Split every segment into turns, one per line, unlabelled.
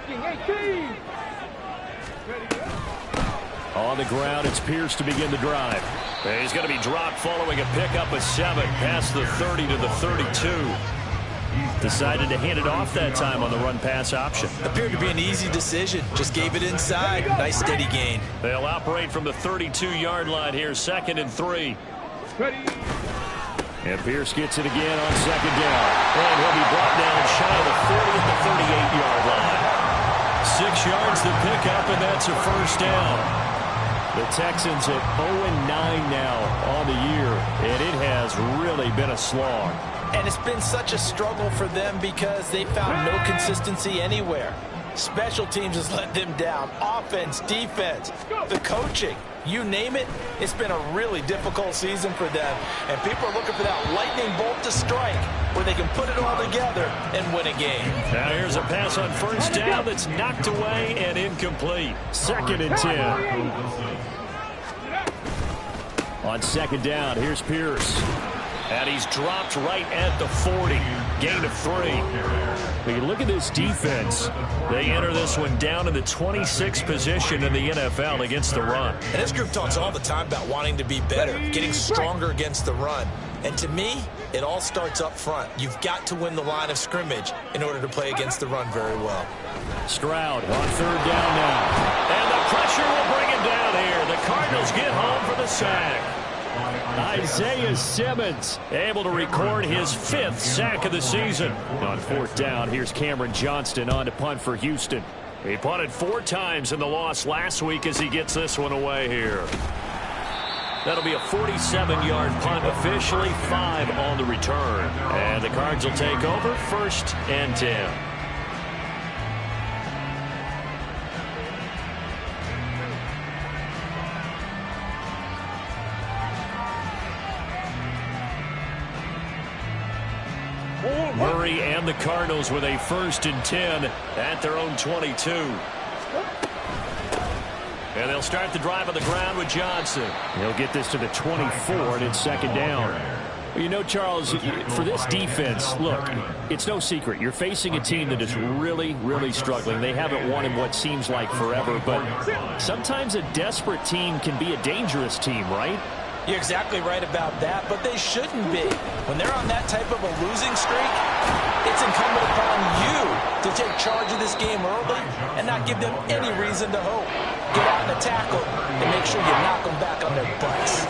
Blocking 18.
On the ground, it's Pierce to begin the drive. He's going to be dropped following a pickup of 7 past the 30 to the 32. Decided to hand it off that time on the run-pass option.
Appeared to be an easy decision. Just gave it inside. Nice steady gain.
They'll operate from the 32-yard line here, 2nd and 3. And Pierce gets it again on 2nd down. And he'll be brought down shy of the 40 at the 38-yard line. 6 yards to pick up, and that's a first down. The Texans at 0-9 now on the year, and it has really been a slog.
And it's been such a struggle for them because they found no consistency anywhere. Special teams has let them down. Offense, defense, the coaching, you name it. It's been a really difficult season for them. And people are looking for that lightning bolt to strike where they can put it all together and win a game.
Now here's a pass on first down that's knocked away and incomplete. 2nd and 10. On 2nd down, here's Pierce. And he's dropped right at the 40. Gain of 3. But you look at this defense. They enter this one down in the 26th position in the NFL against the run.
And this group talks all the time about wanting to be better, getting stronger against the run. And to me, it all starts up front. You've got to win the line of scrimmage in order to play against the run very well.
Stroud on 3rd down now. And the pressure will bring him down here. The Cardinals get home for the sack. Isaiah Simmons able to record his 5th sack of the season. On 4th down, here's Cameron Johnston on to punt for Houston. He punted 4 times in the loss last week as he gets this one away here. That'll be a 47-yard punt, officially 5 on the return. And the Cards will take over, 1st and 10. Murray and the Cardinals with a 1st and 10 at their own 22. And they'll start the drive on the ground with Johnson. He'll get this to the 24, and it's 2nd down. Well, you know, Charles, for this defense, look, it's no secret. You're facing a team that is really, really struggling. They haven't won in what seems like forever, but sometimes a desperate team can be a dangerous team, right?
You're exactly right about that, but they shouldn't be. When they're on that type of a losing streak, it's incumbent upon you to take charge of this game early and not give them any reason to hope. Get out in the tackle and make sure you knock them back on their butts.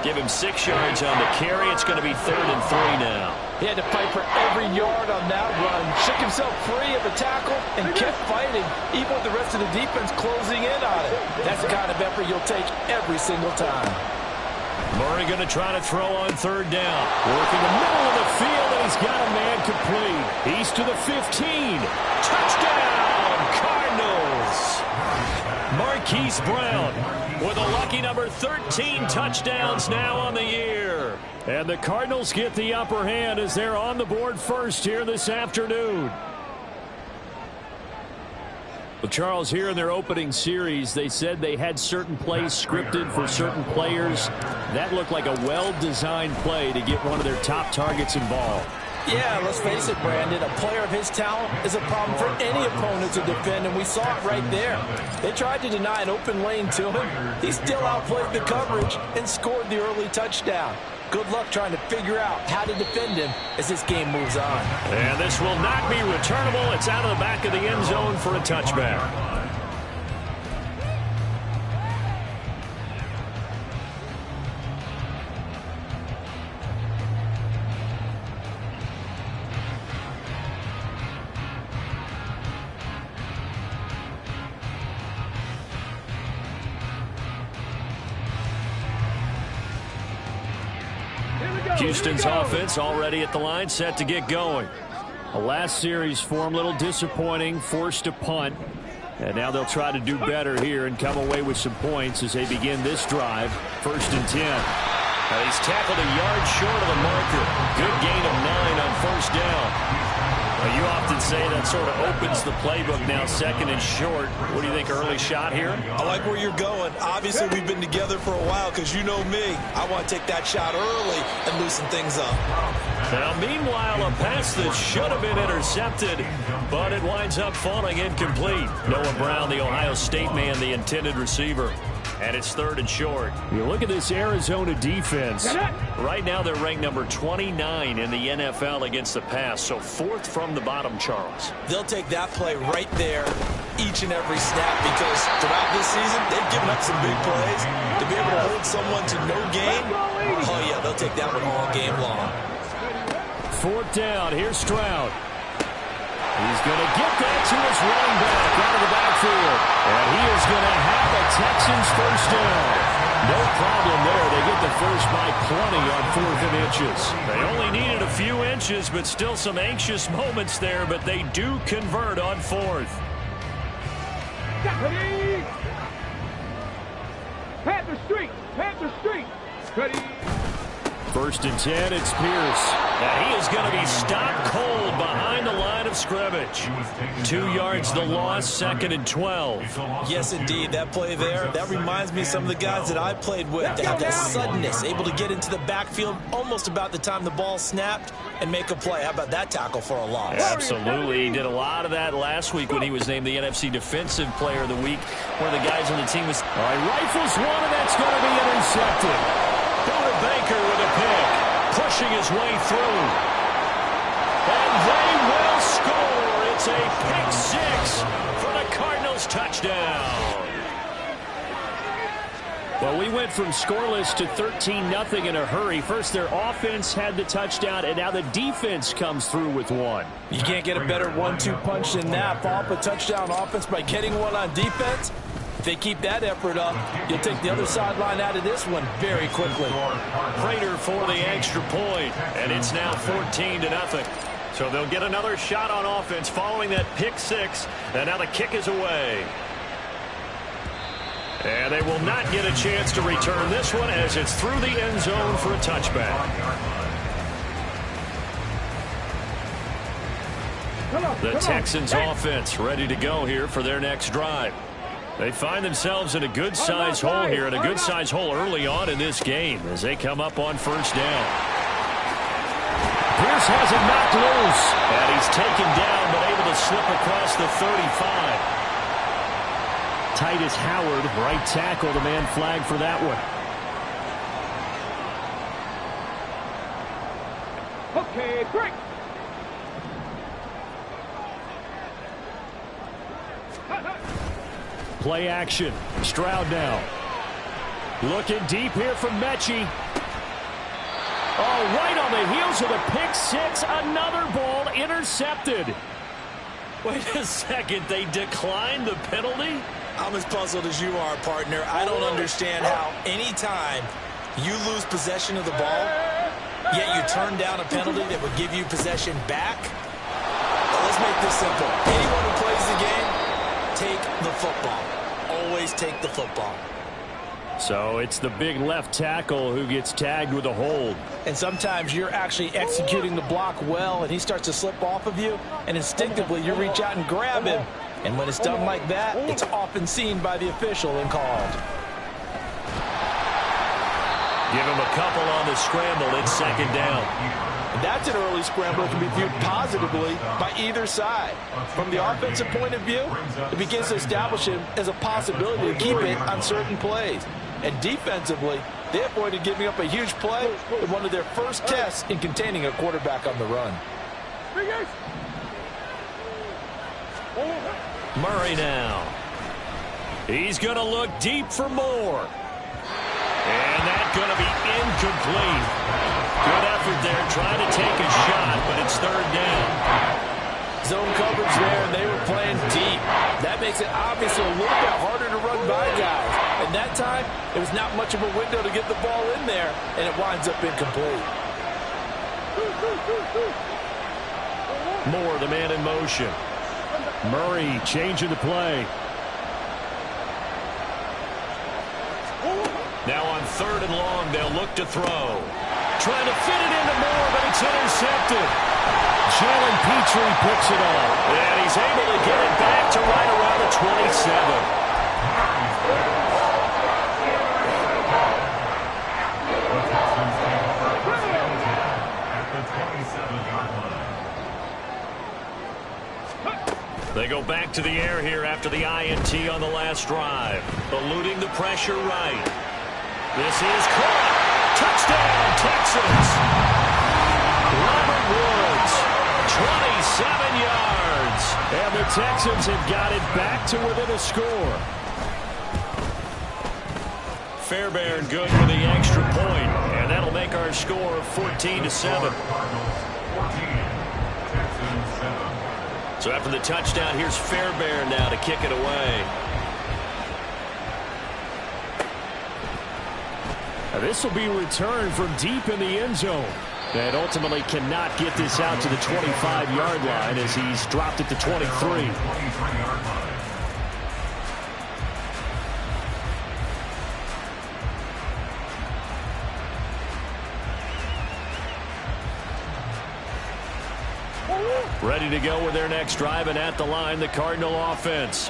Give him 6 yards on the carry. It's going to be 3rd and 3 now.
He had to fight for every yard on that run. Shook himself free of the tackle and kept fighting, even with the rest of the defense closing in on it. That's the kind of effort you'll take every single time.
Murray going to try to throw on 3rd down. Working the middle of the field, and he's got a man complete. He's to the 15. Touchdown, Cardinals. Marquise Brown with a lucky number 13 touchdowns now on the year. And the Cardinals get the upper hand as they're on the board first here this afternoon. Well, Charles, here in their opening series, they said they had certain plays scripted for certain players. That looked like a well-designed play to get one of their top targets involved.
Yeah, let's face it, Brandon. A player of his talent is a problem for any opponent to defend, and we saw it right there. They tried to deny an open lane to him. He still outplayed the coverage and scored the early touchdown. Good luck trying to figure out how to defend him as this game moves on.
And this will not be returnable. It's out of the back of the end zone for a touchback. Houston's offense already at the line, set to get going. The last series form a little disappointing, forced to punt. And now they'll try to do better here and come away with some points as they begin this drive. 1st and 10. He's tackled a yard short of the marker. Good gain of 9 on 1st down. You often say that sort of opens the playbook now, 2nd and short. What do you think, early shot here?
I like where you're going. Obviously, we've been together for a while because you know me. I want to take that shot early and loosen things up.
Now, meanwhile, a pass that should have been intercepted, but it winds up falling incomplete. Noah Brown, the Ohio State man, the intended receiver. And it's 3rd and short. You look at this Arizona defense. Right now, they're ranked number 29 in the NFL against the pass, so 4th from the bottom, Charles.
They'll take that play right there each and every snap because throughout this season, they've given up some big plays. To be able to hold someone to no gain, oh, yeah, they'll take that one all game long.
4th down. Here's Stroud. He's going to get that to his running back out of the backfield. And he is going to have a Texans first down. No problem there. They get the first by plenty on 4th and inches. They only needed a few inches, but still some anxious moments there. But they do convert on 4th.
Panther Street! Panther Street! Ready?
1st and 10, it's Pierce. And he is going to be stopped cold behind the line of scrimmage. 2 yards the loss, 2nd and 12.
Yes, indeed. That play there, that reminds me of some of the guys that I played with. They have that suddenness, able to get into the backfield almost about the time the ball snapped and make a play. How about that tackle for a loss?
Absolutely. He did a lot of that last week when he was named the NFC Defensive Player of the Week. One of the guys on the team was... All right, rifles one, and that's going to be intercepted. Buda Baker with a pick, pushing his way through. And they will score. It's a pick 6 for the Cardinals touchdown. Well, we went from scoreless to 13-0 in a hurry. First, their offense had the touchdown, and now the defense comes through with one.
You can't get a better 1-2 punch than that. Follow up a touchdown offense by getting one on defense. If they keep that effort up, you'll take the other sideline out of this one very quickly.
Prater for the extra point, and it's now 14-0. So they'll get another shot on offense following that pick 6, and now the kick is away. And they will not get a chance to return this one as it's through the end zone for a touchback. The Texans offense ready to go here for their next drive. They find themselves in a good-sized hole here, and a good-sized hole early on in this game as they come up on 1st down. Pierce has it knocked loose, and he's taken down but able to slip across the 35. Titus Howard, right tackle, the man flagged for that one.
Okay, break!
Play action. Stroud now. Looking deep here from Mechie. Oh, right on the heels of the pick 6. Another ball intercepted. Wait a second. They declined the penalty?
I'm as puzzled as you are, partner. I don't understand how any time you lose possession of the ball, yet you turn down a penalty that would give you possession back. Let's make this simple. Anyone who plays the game, take the football. Always take the football.
So it's the big left tackle who gets tagged with a hold.
And sometimes you're actually executing the block well, and he starts to slip off of you, and instinctively you reach out and grab him. And when it's done like that, it's often seen by the official and called.
Give him a couple on the scramble. It's 2nd down.
And that's an early scramble that can be viewed positively by either side. From the offensive point of view, it begins to establish him as a possibility to keep it on certain plays. And defensively, they avoided giving up a huge play in one of their first tests in containing a quarterback on the run.
Murray now. He's going to look deep for more. And that's going to be incomplete. Good effort there, trying to take a shot, but it's 3rd down.
Zone coverage there, and they were playing deep. That makes it obviously a little bit harder to run by guys. And that time, it was not much of a window to get the ball in there, and it winds up incomplete.
Moore, the man in motion. Murray changing the play. Now on 3rd and long, they'll look to throw. Trying to fit it into Moore, but it's intercepted. Jalen Petrie picks it up. And he's able to get it back to right around the 27. They go back to the air here after the INT on the last drive. Eluding the pressure right. This is caught. Touchdown, Texans. Robert Woods, 27 yards. And the Texans have got it back to within a score. Fairbairn good for the extra point, and that'll make our score 14-7. So after the touchdown, here's Fairbairn now to kick it away.
Now this will be returned from deep in the end zone. And ultimately cannot get this out to the 25-yard line as he's dropped it to 23.
Ready to go with their next drive, and at the line, the Cardinal offense.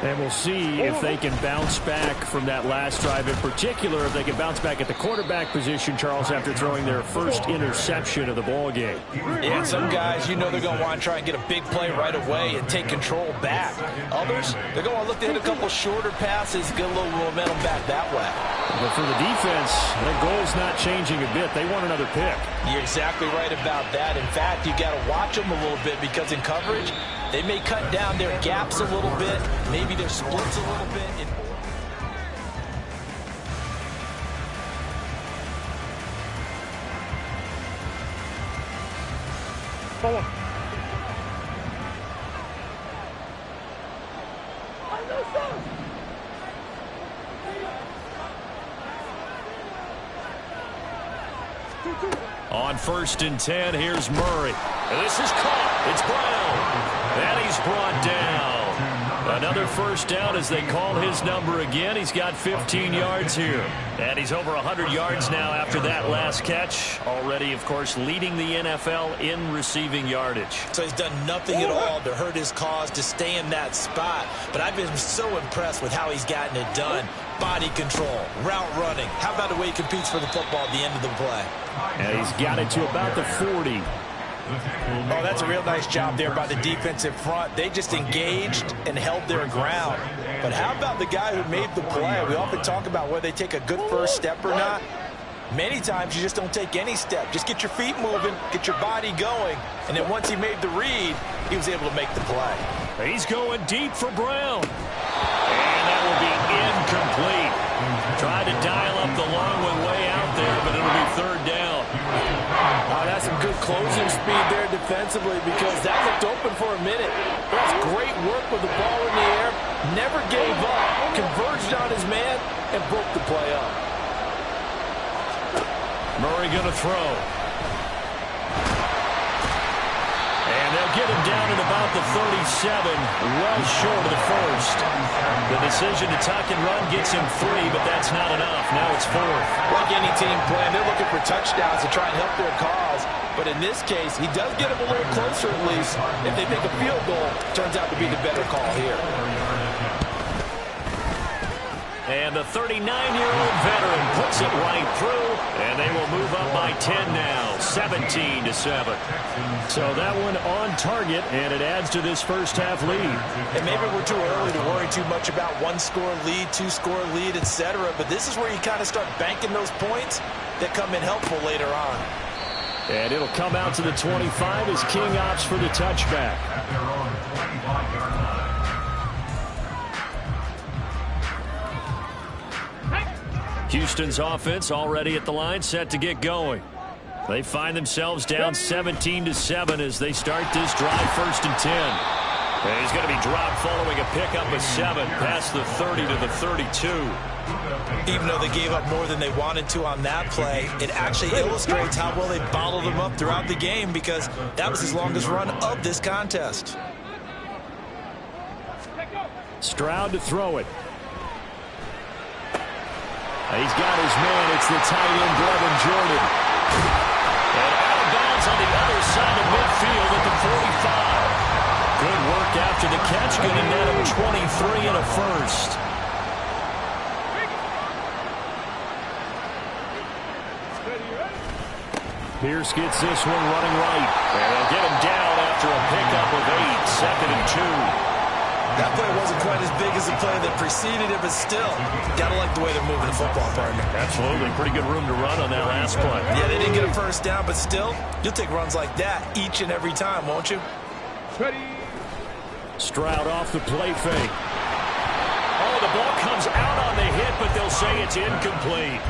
And we'll see if they can bounce back from that last drive, in particular if they can bounce back at the quarterback position, Charles, after throwing their first interception of the ball game.
Yeah, and some guys, you know they're going to want to try and get a big play right away and take control back. Others, they're going to look to hit a couple shorter passes, get a little momentum back that way.
But for the defense, their goal's not changing a bit. They want another pick.
You're exactly right about that. In fact, you got to watch them a little bit because in coverage, they may cut down their gaps a little bit, maybe their splits a little bit.
On 1st and 10, here's Murray. And this is caught. It's Brown. And he's brought down. Another first down as they call his number again. He's got 15 yards here. And he's over 100 yards now after that last catch. Already, of course, leading the NFL in receiving yardage.
So he's done nothing at all to hurt his cause, to stay in that spot. But I've been so impressed with how he's gotten it done. Body control, route running. How about the way he competes for the football at the end of the play?
And he's got it to about the 40.
Oh, that's a real nice job there by the defensive front. They just engaged and held their ground. But how about the guy who made the play? We often talk about whether they take a good first step or not. Many times you just don't take any step. Just get your feet moving, get your body going. And then once he made the read, he was able to make the play.
He's going deep for Brown. And that will be incomplete. Tried to dial up the long one way out there, but it'll be 3rd down.
Oh, that's some good closing speed there defensively because that looked open for a minute. That's great work with the ball in the air. Never gave up. Converged on his man and broke the play up.
Murray going to throw. And they'll get him down at about the 37, well short of the first. The decision to tuck and run gets him 3, but that's not enough. Now it's 4th.
Like any team playing, they're looking for touchdowns to try and help their cause. But in this case, he does get them a little closer at least. If they make a field goal, turns out to be the better call here.
And the 39-year-old veteran puts it right through, and they will move up by 10 now, 17-7.
So that one on target, and it adds to this first half lead.
And maybe we're too early to worry too much about 1-score lead, 2-score lead, etc. But this is where you kind of start banking those points that come in helpful later on.
And it'll come out to the 25 as King opts for the touchback.
Houston's offense already at the line, set to get going. They find themselves down 17-7 as they start this drive, 1st and 10. And he's going to be dropped following a pickup of 7 past the 30 to the 32.
Even though they gave up more than they wanted to on that play, it actually illustrates how well they bottled them up throughout the game because that was his longest run of this contest.
Stroud to throw it. He's got his man. It's the tight end, Brevin Jordan.
And out of bounds on the other side of midfield at the 45. Good work after the catch. Good to net him 23 and a first.
Pierce gets this one running right.
And they'll get him down after a pickup of 8, 2nd and 2.
That play wasn't quite as big as the play that preceded it, but still, gotta like the way they're moving the football, partner.
Absolutely. Pretty good room to run on that last play.
Yeah, they didn't get a first down, but still, you'll take runs like that each and every time, won't you?
Ready.
Stroud off the play fake. Oh, the ball comes out on the hit, but they'll say it's incomplete.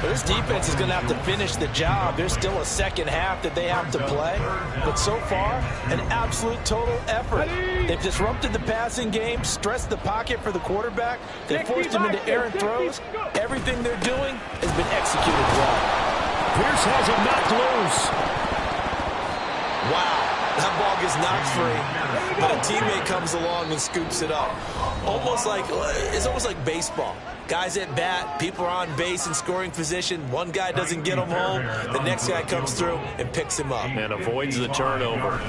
But this defense is going to have to finish the job. There's still a second half that they have to play. But so far, an absolute total effort. They've disrupted the passing game, stressed the pocket for the quarterback. They've forced him into errant throws. Everything they're doing has been executed well.
Pierce has it knocked loose.
Wow, that ball gets knocked free, but a teammate comes along and scoops it up. It's almost like baseball. Guys at bat, people are on base in scoring position. One guy doesn't get him home. The next guy comes through and picks him up.
And avoids the turnover.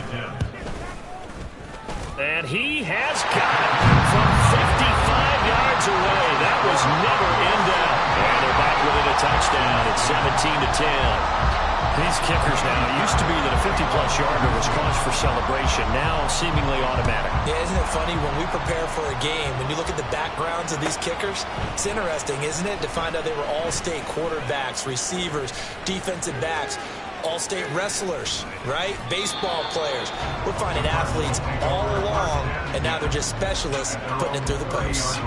And he has got it from 55 yards away. That was never in doubt. And they're back within a touchdown. It's 17-10. These kickers now, it used to be that a 50-plus yarder was cause for celebration. Now, seemingly automatic.
Yeah, isn't it funny when we prepare for a game, when you look at the backgrounds of these kickers, it's interesting, isn't it, to find out they were all-state quarterbacks, receivers, defensive backs, all-state wrestlers, right? Baseball players. We're finding athletes all along, and now they're just specialists putting it through the posts.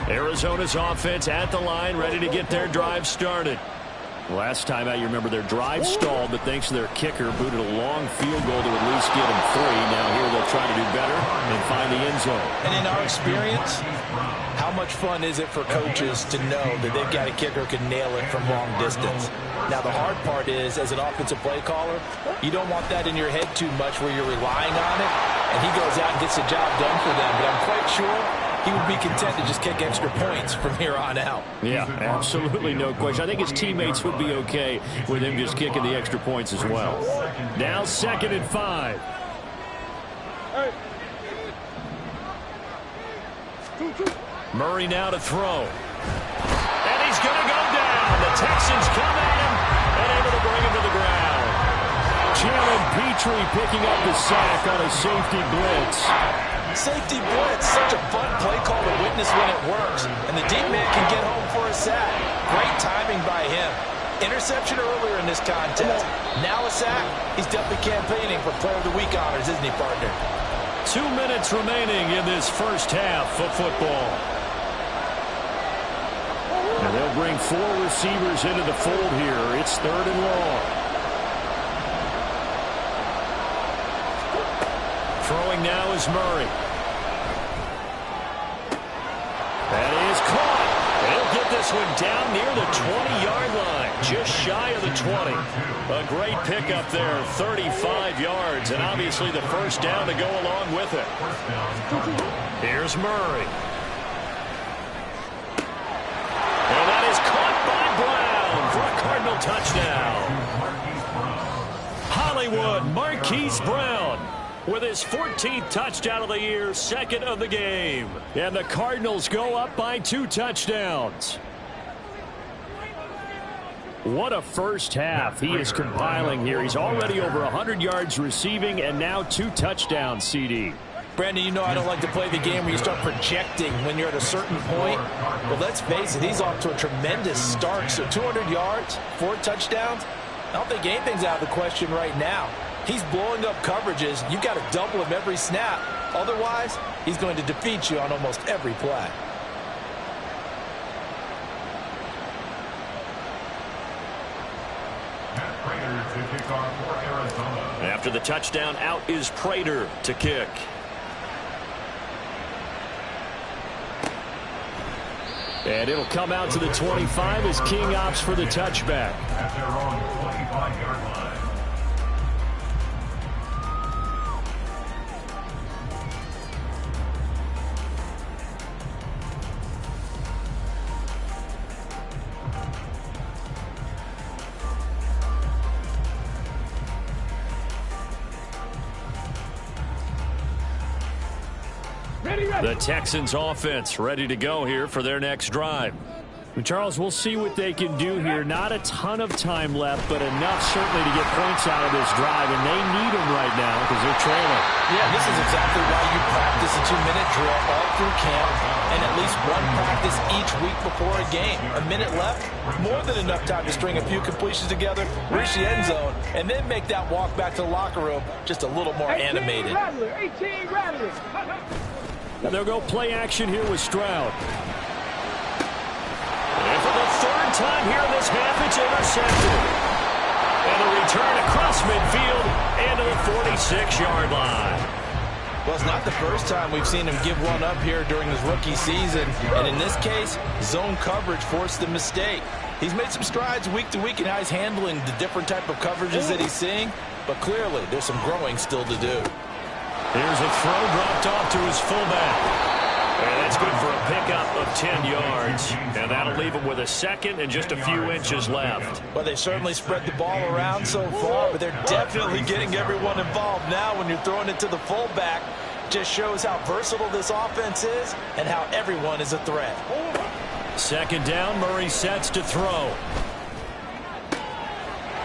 Arizona's offense at the line, ready to get their drive started. Last time out, you remember their drive stalled, but thanks to their kicker, booted a long field goal to at least get them 3. Now here they'll try to do better and find the end zone.
And in our experience, how much fun is it for coaches to know that they've got a kicker who can nail it from long distance? Now, the hard part is, as an offensive play caller, you don't want that in your head too much where you're relying on it, and he goes out and gets the job done for them. But I'm quite sure he would be content to just kick extra points from here on out.
Yeah, absolutely no question. I think his teammates would be okay with him just kicking the extra points as well. Now 2nd and 5. Murray now to throw. And he's going to go down. The Texans come at him and able to bring him to the ground. Jalen Petrie picking up the sack on a safety blitz.
Safety blitz, such a fun play call to witness when it works. And the deep man can get home for a sack. Great timing by him. Interception earlier in this contest. Now a sack. He's definitely campaigning for Player of the Week honors, isn't he, partner?
2 minutes remaining in this first half of football. And they'll bring 4 receivers into the fold here. It's 3rd and long. Throwing now is Murray. That is caught. They'll get this one down near the 20-yard line, just shy of the 20. A great pickup there, 35 yards, and obviously the first down to go along with it. Here's Murray. And that is caught by Brown for a Cardinal touchdown. Hollywood Marquise Brown with his 14th touchdown of the year, 2nd of the game. And the Cardinals go up by 2 touchdowns. What a first half he is compiling here. He's already over 100 yards receiving and now 2 touchdowns, CD.
Brandon, you know I don't like to play the game where you start projecting when you're at a certain point. But let's face it, he's off to a tremendous start. So 200 yards, 4 touchdowns. I don't think anything's out of the question right now. He's blowing up coverages. You've got to double him every snap. Otherwise, he's going to defeat you on almost every play.
After the touchdown, out is Prater to kick. And it'll come out to the 25 as King opts for the touchback.
At their own 25-yard line.
The Texans offense ready to go here for their next drive.
Charles, we'll see what they can do here. Not a ton of time left, but enough certainly to get points out of this drive, and they need them right now because they're trailing.
Yeah, this is exactly why you practice a 2-minute drill all through camp and at least one practice each week before a game. A minute left, more than enough time to string a few completions together, reach the end zone, and then make that walk back to the locker room just a little more animated.
18 Rattler.
Now they'll go play action here with Stroud.
And for the third time here in this half, it's intercepted. And a return across midfield and to the 46-yard line.
Well, it's not the first time we've seen him give one up here during his rookie season. And in this case, zone coverage forced the mistake. He's made some strides week to week in how he's handling the different type of coverages that he's seeing. But clearly, there's some growing still to do.
Here's a throw dropped off to his fullback. And that's good for a pickup of 10 yards. And that'll leave him with a second and just a few inches left.
Well, they certainly spread the ball around so far, but they're definitely getting everyone involved now when you're throwing it to the fullback. Just shows how versatile this offense is and how everyone is a threat.
Second down, Murray sets to throw.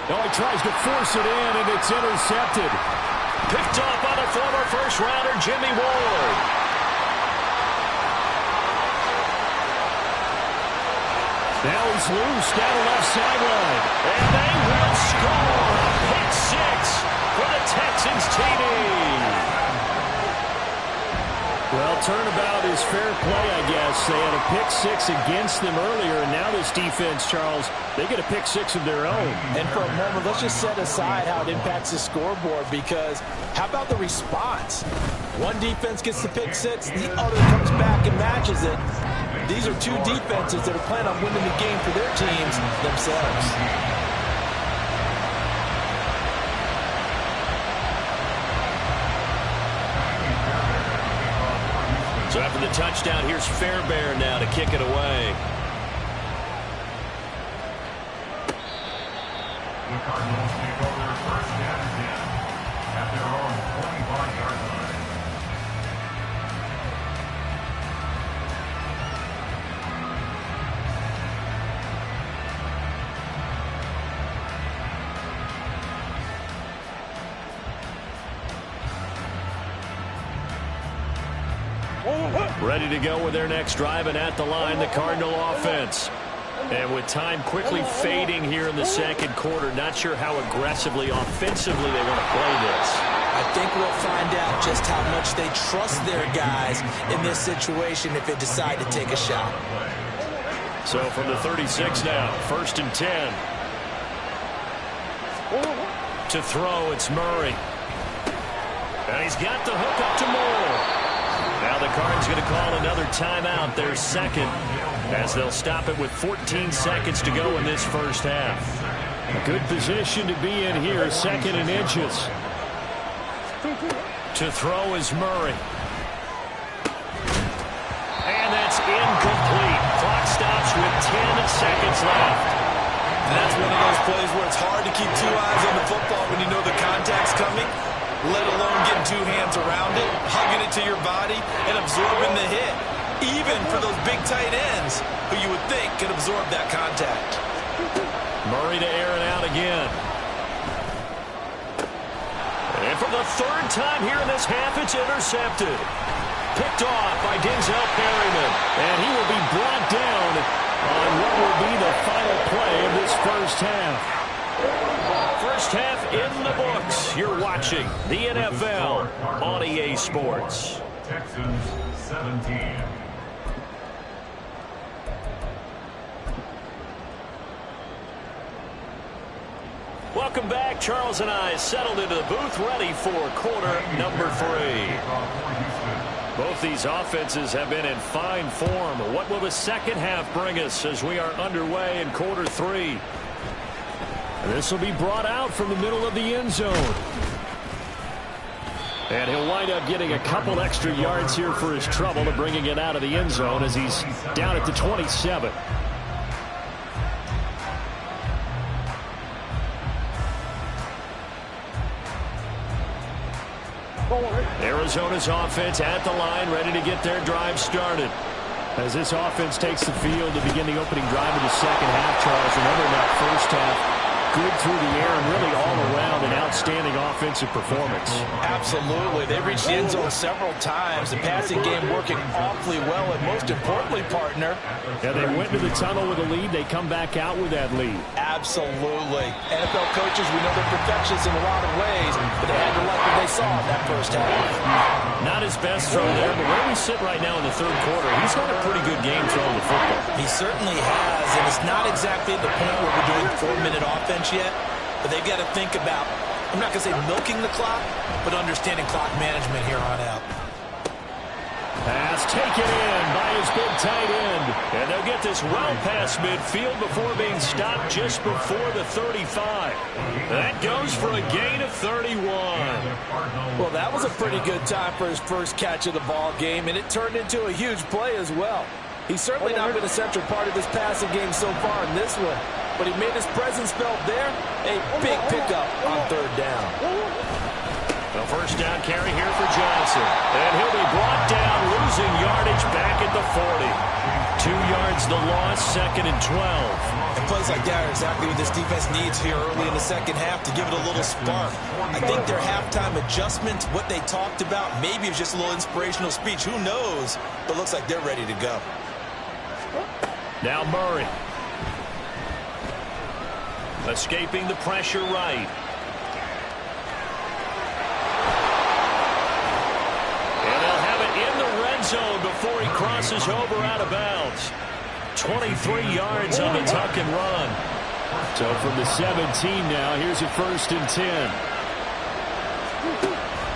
Oh, he tries to force it in, and it's intercepted.
Picked up by the former first-rounder, Jimmy Ward.
Now he's loose down the left sideline.
And they will score a pick six for the Texans TD.
Well, turnabout is fair play, I guess. They had a pick six against them earlier, and now this defense, Charles, they get a pick six of their own.
And for a moment, let's just set aside how it impacts the scoreboard, because how about the response? One defense gets the pick six, the other comes back and matches it. These are two defenses that are planning on winning the game for their teams themselves.
So after the touchdown, here's Fairbairn now to kick it away.
The Cardinals take over first down and 10 at their own 25-yard line.
Ready to go with their next drive, and at the line, the Cardinal offense. And with time quickly fading here in the second quarter, not sure how aggressively, offensively they want to play this.
I think we'll find out just how much they trust their guys in this situation if they decide to take a shot.
So from the 36 now, 1st and 10. To throw, it's Murray. And he's got the hook up to Moore. Now the Cards going to call another timeout, their second, as they'll stop it with 14 seconds to go in this first half.
A good position to be in here, 2nd and inches.
To throw is Murray. And that's incomplete. Clock stops with 10 seconds left.
And that's one of those plays where it's hard to keep two eyes on the football when you know the contact's coming, let alone getting two hands around it, hugging it to your body, and absorbing the hit. Even for those big tight ends who you would think could absorb that contact.
Murray to air it out again. And for the third time here in this half, it's intercepted. Picked off by Denzel Perryman. And he will be brought down on what will be the final play of this first half. First half in the books. You're watching the NFL on EA Sports.
Texans 17.
Welcome back. Charles and I settled into the booth, ready for quarter number 3. Both these offenses have been in fine form. What will the second half bring us as we are underway in quarter 3?
This will be brought out from the middle of the end zone. And he'll wind up getting a couple extra yards here for his trouble to bringing it out of the end zone as he's down at the 27.
Arizona's offense at the line, ready to get their drive started.
As this offense takes the field to begin the opening drive of the second half, Charles, remember in that first half, good through the air and really all around an outstanding offensive performance.
Absolutely. They reached the end zone several times. The passing game working awfully well, and most importantly, partner.
Yeah, they went to the tunnel with a lead. They come back out with that lead.
Absolutely. NFL coaches, we know they're perfectionists in a lot of ways, but they had to like what they saw in that first half.
Not his best throw there, but where we sit right now in the third quarter, he's had a pretty good game throwing the football.
He certainly has, and it's not exactly the point where we're doing 4-minute offense yet, but they've got to think about, I'm not going to say milking the clock, but understanding clock management here on out.
Pass taken in by his big tight end. And they'll get this well past midfield before being stopped just before the 35. That goes for a gain of 31.
Well, that was a pretty good time for his first catch of the ball game, and it turned into a huge play as well. He's certainly not been a central part of this passing game so far in this one, but he made his presence felt there. A big pickup on third down.
The first down carry here for Johnson. And he'll be brought down, losing yardage back at the 40. 2 yards the loss, 2nd and 12.
And plays like that are exactly what this defense needs here early in the second half to give it a little spark. I think their halftime adjustments, what they talked about, maybe it's just a little inspirational speech. Who knows? But looks like they're ready to go.
Now Murray. Escaping the pressure right. Zone before he crosses over out of bounds. 23 yards on the tuck and run.
So from the 17 now, here's a 1st and 10.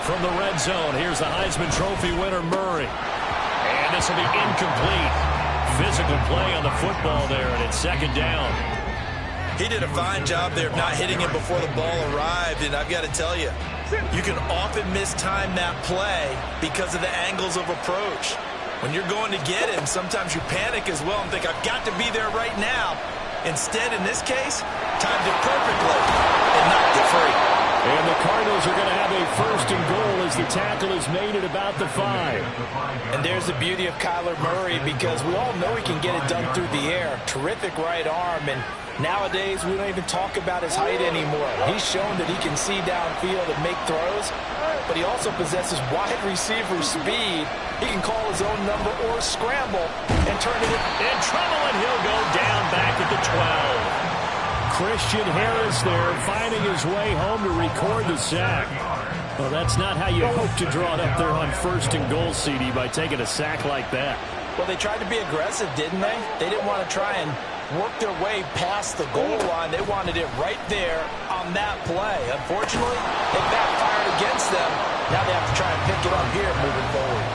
From the red zone, here's the Heisman Trophy winner Murray. And this will be incomplete. Physical play on the football there, and it's 2nd down.
He did a fine job there of not hitting it before the ball arrived, and I've got to tell you, you can often mistime that play because of the angles of approach. When you're going to get him, sometimes you panic as well and think, I've got to be there right now. Instead, in this case, timed it perfectly and knocked it free.
And the Cardinals are going to have a 1st and goal as the tackle is made at about the 5.
And there's the beauty of Kyler Murray, because we all know he can get it done through the air. Terrific right arm, and nowadays we don't even talk about his height anymore. He's shown that he can see downfield and make throws, but he also possesses wide receiver speed. He can call his own number or scramble and turn it
in trouble, and he'll go down back at the 12.
Christian Harris there finding his way home to record the sack. Well, that's not how you hope to draw it up there on 1st and goal, CD, by taking a sack like that.
Well, they tried to be aggressive, didn't they? They didn't want to try and work their way past the goal line. They wanted it right there on that play. Unfortunately, it backfired against them. Now they have to try and pick it up here moving forward.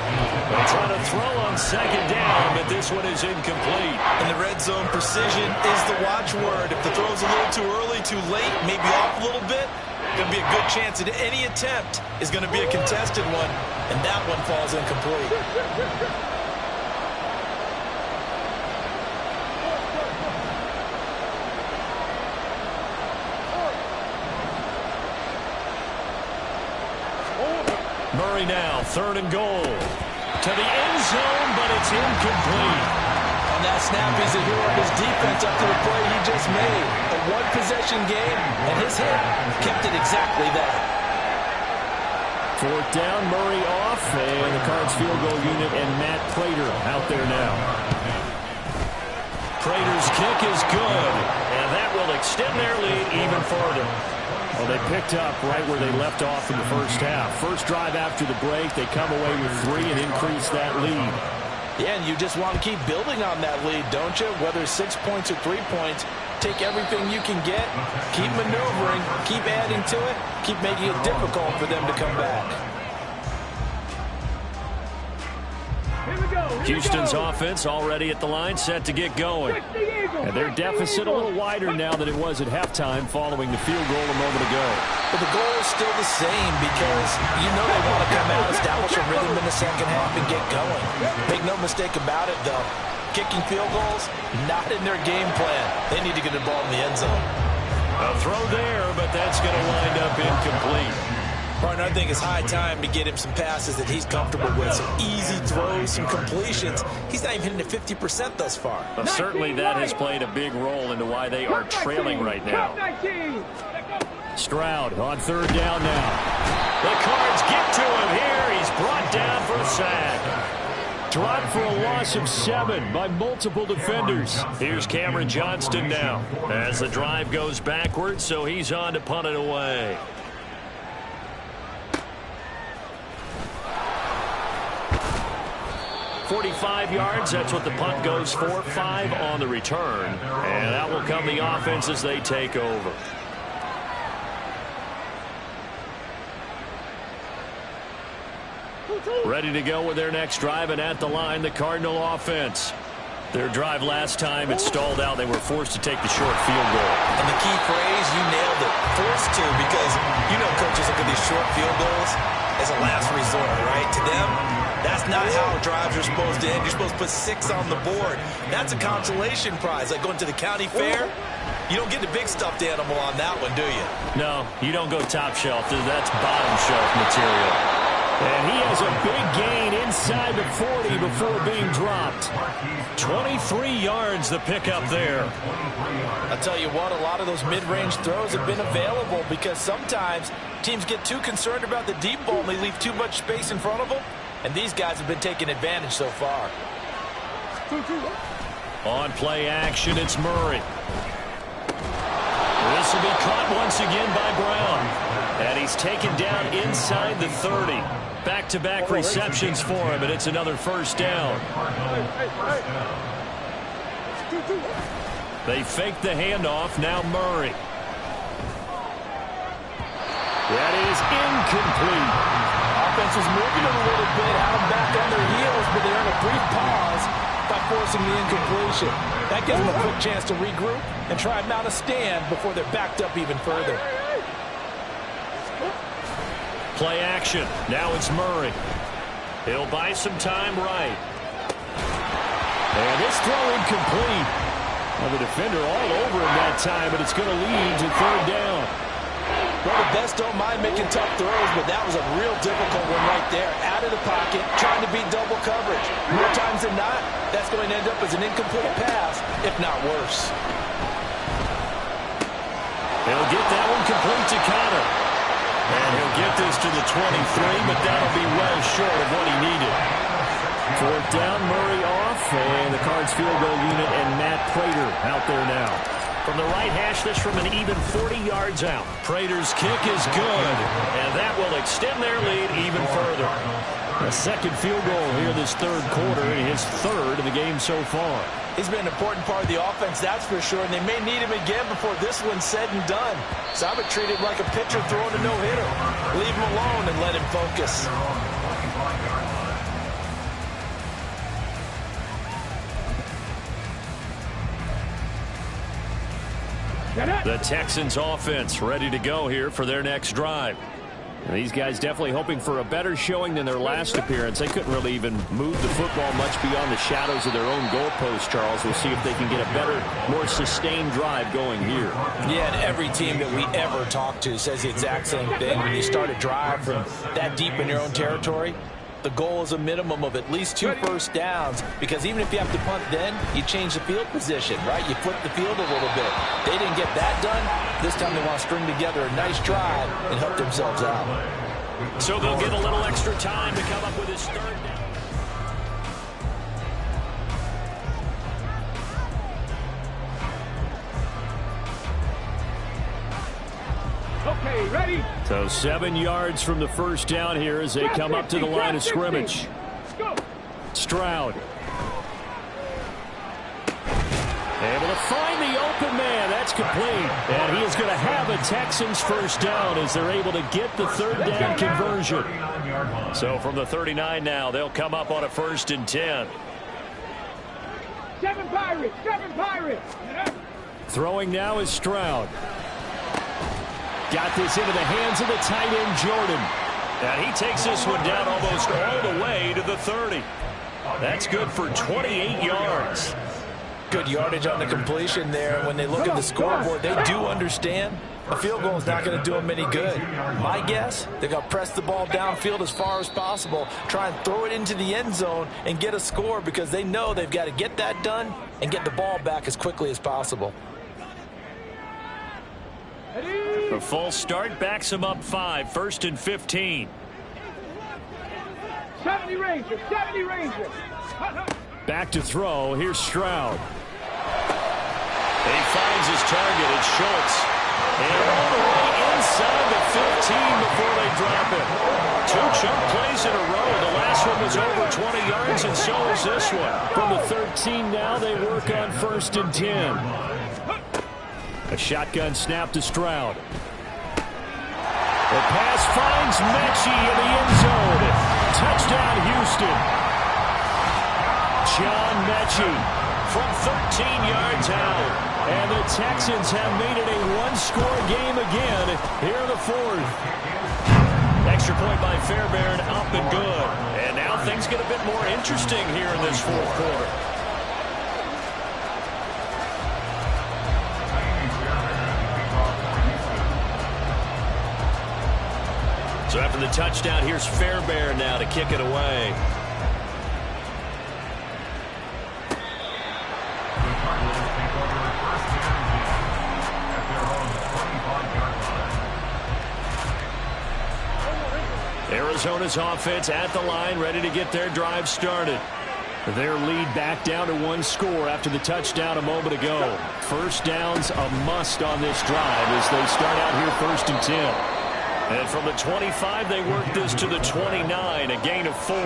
They're trying to throw on 2nd down, but this one is incomplete.
And the red zone precision is the watchword. If the throw's a little too early, too late, maybe off a little bit, going to be a good chance that any attempt is going to be a contested one, and that one falls incomplete.
Murray now, 3rd and goal. To the end zone, but it's incomplete.
On that snap, he's a hero of his defense up to the play he just made. A one-possession game, and his hit kept it exactly that.
4th down, Murray off, and the Cards field goal unit and Matt Prater out there now.
Prater's kick is good, and that will extend their lead even further.
Well, they picked up right where they left off in the first half. First drive after the break, they come away with 3 and increase that lead.
Yeah, and you just want to keep building on that lead, don't you? Whether 6 points or 3 points, take everything you can get, keep maneuvering, keep adding to it, keep making it difficult for them to come back.
Houston's offense already at the line, set to get going.
And their deficit a little wider now than it was at halftime following the field goal a moment ago.
But the goal is still the same, because you know they want to come out, establish a rhythm in the second half, and get going. Make no mistake about it, though. Kicking field goals, not in their game plan. They need to get the ball in the end zone.
A throw there, but that's going to wind up incomplete.
Partner, I think it's high time to get him some passes that he's comfortable with. Some easy throws, some completions. He's not even hitting at 50% thus far.
Well, certainly that has played a big role into why they are trailing right now. Stroud on third down now.
The Cards get to him here. He's brought down for a sack.
Dropped for a loss of 7 by multiple defenders.
Here's Cameron Johnston now as the drive goes backwards, so he's on to punt it away. .45 yards, that's what the punt goes for. 5 on the return. And that will come the offense as they take over.
Ready to go with their next drive, and at the line, the Cardinal offense. Their drive last time, it stalled out. They were forced to take the short field goal.
And the key phrase, you nailed it, forced to, because you know coaches look at these short field goals as a last resort, right? To them, that's not how drives are supposed to end. You're supposed to put 6 on the board. That's a consolation prize, like going to the county fair. You don't get the big stuffed animal on that one, do you?
No, you don't go top shelf. That's bottom shelf material. And he has a big gain inside the 40 before being dropped.
23 yards the pickup there.
I'll tell you what, a lot of those mid-range throws have been available because sometimes teams get too concerned about the deep ball and they leave too much space in front of them. And these guys have been taking advantage so far.
On play action, it's Murray. This will be caught once again by Brown. And he's taken down inside the 30. Back-to-back receptions for him, and it's another first down. They fake the handoff. Now Murray.
That is incomplete.
Offense is moving a little bit out back on their heels, but they're in a brief pause by forcing the incompletion. That gives them a quick chance to regroup and try and mount a stand before they're backed up even further.
Play action. Now it's Murray. He'll buy some time right.
And this throw incomplete. Well, the defender all over him that time, but it's going to lead to third down.
Well, the best don't mind making tough throws, but that was a real difficult one right there. Out of the pocket, trying to beat double coverage. More times than not, that's going to end up as an incomplete pass, if not worse.
He'll get that one complete to Connor. And he'll get this to the 23, but that'll be well short of what he needed.
Fourth down, Murray off, and the Cards field goal unit and Matt Prater out there now.
From the right hash, this from an even 40 yards out. Prater's kick is good, and that will extend their lead even further.
A second field goal here this third quarter, and his third of the game so far.
He's been an important part of the offense, that's for sure, and they may need him again before this one's said and done. So I would treat him like a pitcher throwing a no-hitter. Leave him alone and let him focus.
The Texans offense ready to go here for their next drive.
And these guys definitely hoping for a better showing than their last appearance. They couldn't really even move the football much beyond the shadows of their own goalpost, Charles. We'll see if they can get a better, more sustained drive going here.
Yeah, and every team that we ever talk to says the exact same thing. When you start a drive from that deep in your own territory, the goal is a minimum of at least 2 first downs, because even if you have to punt then, you change the field position, right? You flip the field a little bit. They didn't get that done. This time they want to string together a nice drive and help themselves out.
So they'll get a little extra time to come up with his third down.
Okay, ready?
So 7 yards from the first down here as they come up to the line of scrimmage. Stroud. Able to find the open man. That's complete. And he is going to have a Texans first down as they're able to get the third down conversion.
So from the 39 now, they'll come up on a 1st and 10.
7 Pirates, 7 Pirates.
Throwing now is Stroud. Got this into the hands of the tight end, Jordan.
And he takes this one down almost all the way to the 30. That's good for 28 yards.
Good yardage on the completion there. When they look at the scoreboard, they do understand A field goal is not going to do them any good. My guess, they're going to press the ball downfield as far as possible, try and throw it into the end zone and get a score because they know they've got to get that done and get the ball back as quickly as possible.
The false start backs him up 5, 1st and 15.
70 Rangers, 70 Rangers.
Back to throw. Here's Stroud. He finds his target. It's Schultz. And all the way inside the 15 before they drop it. 2 chunk plays in a row. The last one was over 20 yards, and so is this one. From the 13 now, they work on 1st and 10. A shotgun snap to Stroud. The pass finds Mechie in the end zone. Touchdown, Houston. John Mechie from 13 yards out. And the Texans have made it a one-score game again here in the 4th. Extra point by Fairbairn, up and good. And now things get a bit more interesting here in this 4th quarter. So after the touchdown, here's Fairbairn now to kick it away. Arizona's offense at the line, ready to get their drive started. Their lead back down to 1 score after the touchdown a moment ago. First down's a must on this drive as they start out here 1st and 10. And from the 25, they work this to the 29, a gain of 4.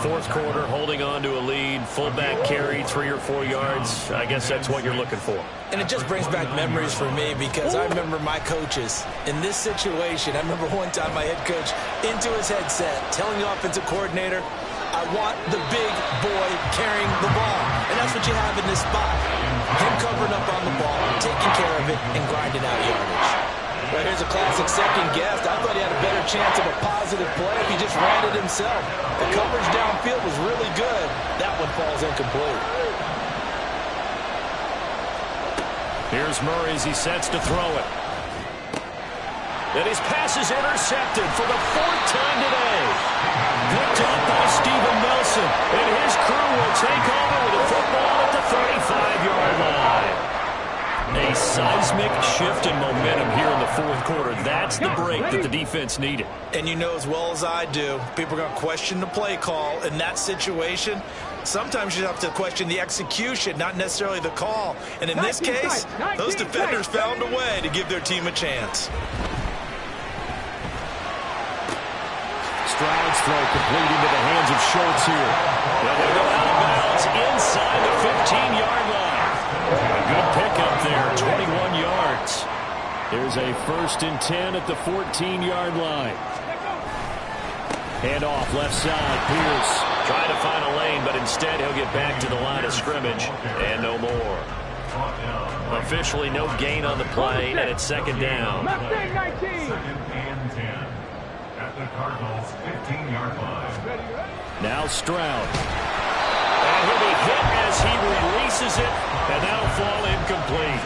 4th quarter, holding on to a lead. Fullback carry, 3 or 4 yards. I guess that's what you're looking for.
And it just brings back memories for me because I remember my coaches in this situation. I remember one time my head coach into his headset telling the offensive coordinator, I want the big boy carrying the ball. And that's what you have in this spot. Him covering up on the ball, taking care of it, and grinding out yardage. Well, here's a classic second guess. I thought he had a better chance of a positive play if he just ran it himself. The coverage downfield was really good. That one falls incomplete.
Here's Murray as he sets to throw it. And his pass is intercepted for the 4th time today. Picked up by Steven Nelson. And his crew will take over with the football at the 35-yard line. A seismic shift in momentum here in the 4th quarter. That's the break that the defense needed.
And you know as well as I do, people are going to question the play call in that situation. Sometimes you have to question the execution, not necessarily the call. And in this case, those defenders found a way to give their team a chance.
Stroud's throw complete into the hands of Schultz here. They'll go out of bounds inside the 15-yard line. A good pickup there, 21 yards. Here's a 1st and 10 at the 14-yard line. Hand off left side, Pierce. Trying to find a lane, but instead he'll get back to the line of scrimmage. And no more. Officially no gain on the play, and it's 2nd down.
Mustang 19.
2nd and 10 at the Cardinals' 15-yard line.
Now Stroud. And he'll be hit as he releases it, and that'll fall incomplete.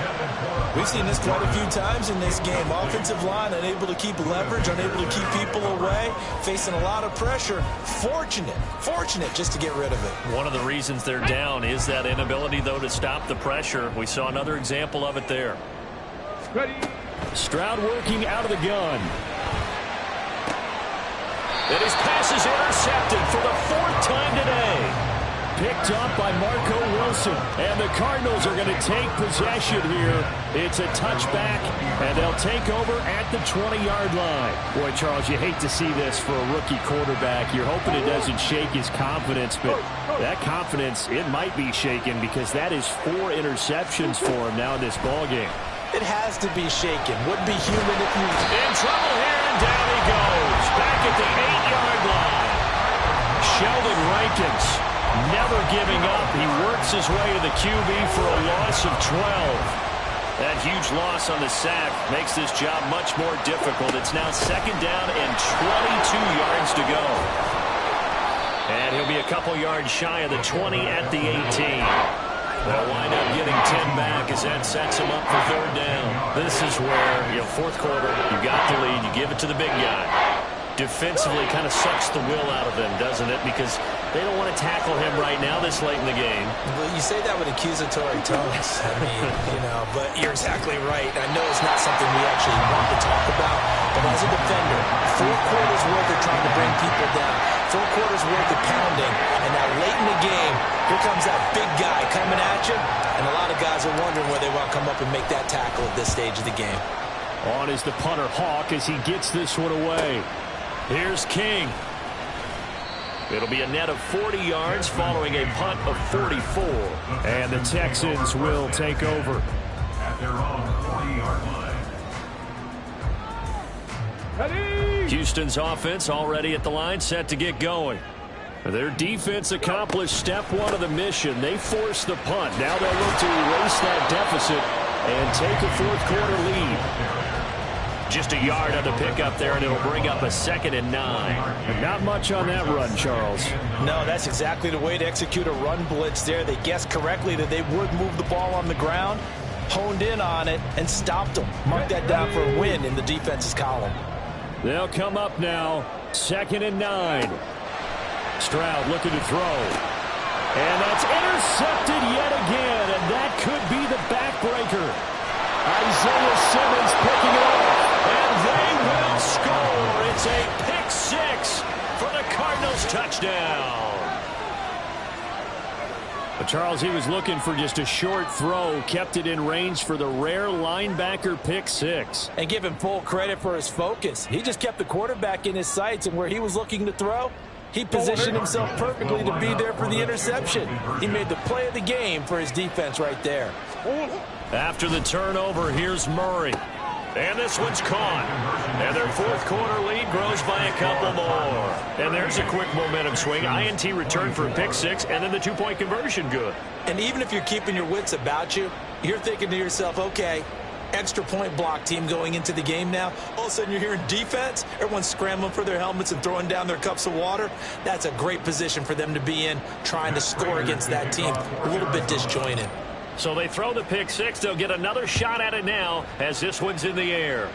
We've seen this quite a few times in this game. Offensive line unable to keep leverage, unable to keep people away, facing a lot of pressure. Fortunate just to get rid of it.
One of the reasons they're down is that inability, though, to stop the pressure. We saw another example of it there.
Ready.
Stroud working out of the gun. And his pass is intercepted for the 4th time today. Picked up by Marco Wilson. And the Cardinals are going to take possession here. It's a touchback, and they'll take over at the 20-yard line. Boy, Charles, you hate to see this for a rookie quarterback. You're hoping it doesn't shake his confidence, but that confidence, it might be shaken because that is 4 interceptions for him now in this ballgame.
It has to be shaken. Wouldn't be human if you...
In trouble here, and down he goes. Back at the 8-yard line. Sheldon Rankins never giving up. He works his way to the QB for a loss of 12. That huge loss on the sack makes this job much more difficult. It's now 2nd down and 22 yards to go. And he'll be a couple yards shy of the 20 at the 18. They'll wind up getting 10 back as that sets them up for third down. This is where, fourth quarter, you got the lead, you give it to the big guy. Defensively kind of sucks the will out of them, doesn't it? Because they don't want to tackle him right now this late in the game.
Well, you say that with accusatory tones. I mean, but you're exactly right. I know it's not something we actually want to talk about, but as a defender, 4 quarters worth of trying to bring people down, 4 quarters worth of pounding, and now late in the game, here comes that big guy coming at you, and a lot of guys are wondering where they want to come up and make that tackle at this stage of the game.
On is the punter Hawk as he gets this one away.
Here's King. It'll be a net of 40 yards following a punt of 44.
And the Texans will take over.
At their own 40-yard line.
Ready?
Houston's offense already at the line, set to get going.
Their defense accomplished step 1 of the mission. They forced the punt. Now they'll look to erase that deficit and take a fourth quarter lead.
Just a yard on the pickup there, and it'll bring up a 2nd and 9.
Not much on that run, Charles.
No, that's exactly the way to execute a run blitz there. They guessed correctly that they would move the ball on the ground, honed in on it, and stopped them. Mark that down for a win in the defense's column.
They'll come up now, 2nd and 9. Stroud looking to throw. And that's intercepted yet again, and that could be the backbreaker. Isaiah Simmons picking it up.
And they will score. It's a pick 6 for the Cardinals touchdown.
But Charles, he was looking for just a short throw, kept it in range for the rare linebacker pick 6.
And give him full credit for his focus. He just kept the quarterback in his sights, and where he was looking to throw, he positioned himself perfectly to be there for the interception. He made the play of the game for his defense right there.
After the turnover, here's Murray. And this one's caught. And their fourth quarter lead grows by a couple more. And there's a quick momentum swing. INT return for a pick 6, and then the 2-point conversion good.
And even if you're keeping your wits about you, you're thinking to yourself, okay, extra point block team going into the game now. All of a sudden you're hearing defense. Everyone's scrambling for their helmets and throwing down their cups of water. That's a great position for them to be in, trying to score against that team. A little bit disjointed.
So they throw the pick 6. They'll get another shot at it now as this one's in the air.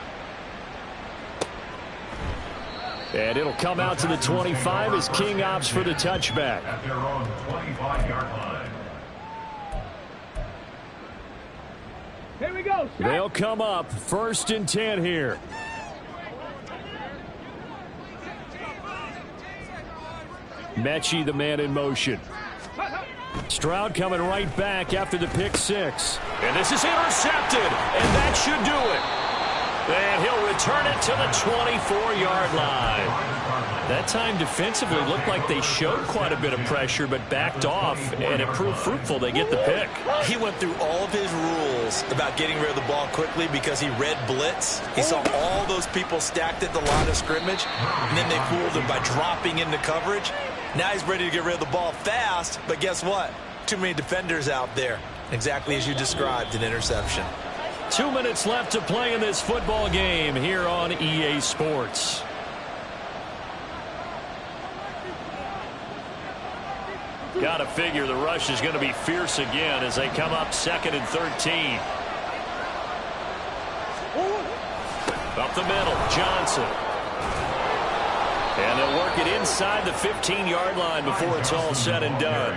And it'll come out to the 25 as King opts for the touchback.
At their own 25-yard line.
Here we go. Set.
They'll come up 1st and 10 here. Mechie, the man in motion. Stroud coming right back after the pick 6.
And this is intercepted, and that should do it. And he'll return it to the 24-yard line. That time defensively looked like they showed quite a bit of pressure, but backed off, and it proved fruitful. They get the pick.
He went through all of his rules about getting rid of the ball quickly because he read blitz. He saw all those people stacked at the line of scrimmage, and then they fooled him by dropping into coverage. Now he's ready to get rid of the ball fast, but guess what? Too many defenders out there. Exactly as you described, an interception.
2 minutes left to play in this football game here on EA Sports. Got to figure the rush is going to be fierce again as they come up 2nd and 13. Up the middle, Johnson. And they'll work it inside the 15-yard line before it's all said and done.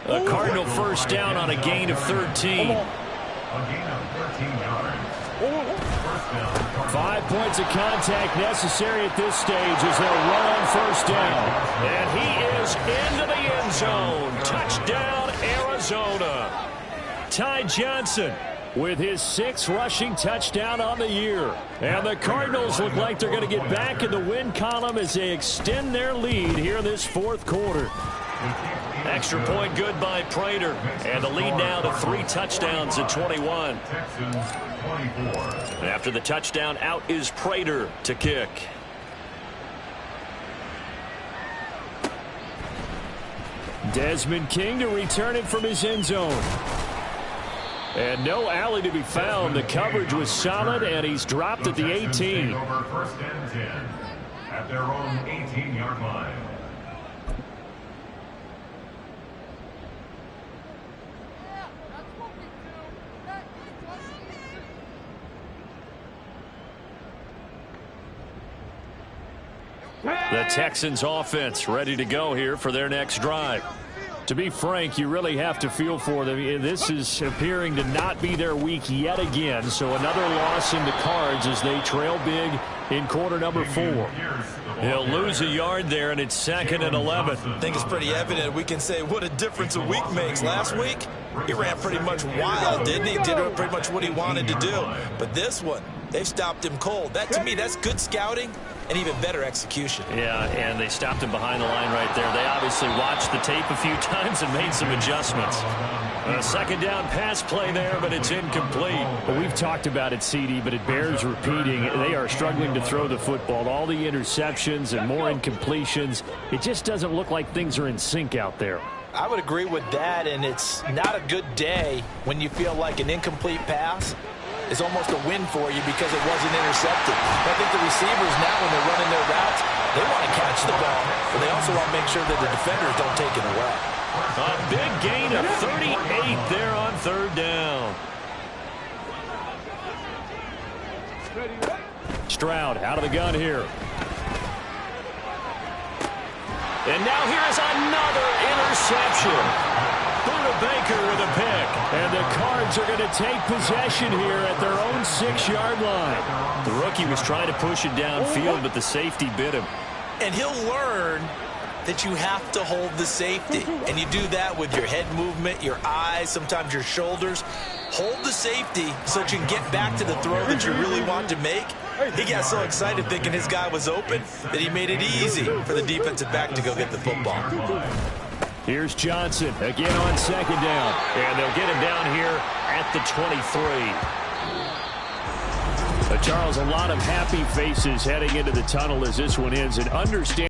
A Cardinal first down on a gain of 13.
A gain of 13 yards. First down.
5 points of contact necessary at this stage as they'll run on 1st down.
And he is into the end zone. Touchdown, Arizona.
Ty Johnson with his 6th rushing touchdown on the year. And the Cardinals look like they're going to get back in the win column as they extend their lead here in this 4th quarter.
Extra point good by Prater. And the lead now to 3 touchdowns at 21.
Texans 24.
And after the touchdown, out is Prater to kick.
Desmond King to return it from his end zone. And no alley to be found. The coverage was solid, and he's dropped at the 18.
Over 1st and 10 at their own 18-yard line.
The Texans offense ready to go here for their next drive.
To be frank, you really have to feel for them. This is appearing to not be their week yet again. So another loss in the cards as they trail big in quarter number 4.
He'll lose a yard there, and it's 2nd and 11.
I think it's pretty evident. We can say what a difference a week makes. Last week, he ran pretty much wild, didn't he? Did pretty much what he wanted to do. But this one, they've stopped him cold. That, to me, that's good scouting and even better execution.
Yeah, and they stopped him behind the line right there. They obviously watched the tape a few times and made some adjustments. A 2nd down pass play there, but it's incomplete.
Well, we've talked about it, CD, but it bears repeating. They are struggling to throw the football. All the interceptions and more incompletions. It just doesn't look like things are in sync out there.
I would agree with that, and it's not a good day when you feel like an incomplete pass is almost a win for you because it wasn't intercepted. I think the receivers now, when they're running their routes, they want to catch the ball, but they also want to make sure that the defenders don't take it away.
A big gain of 38 there on 3rd down.
Stroud out of the gun here.
And now here's another interception. Buda Baker with a pick.
And the Cards are going to take possession here at their own 6-yard line.
The rookie was trying to push it downfield, but the safety bit him.
And he'll learn that you have to hold the safety. And you do that with your head movement, your eyes, sometimes your shoulders. Hold the safety so that you can get back to the throw that you really want to make. He got so excited thinking his guy was open that he made it easy for the defensive back to go get the football.
Here's Johnson again on 2nd down.
And they'll get him down here at the 23.
Charles, a lot of happy faces heading into the tunnel as this one ends, and understand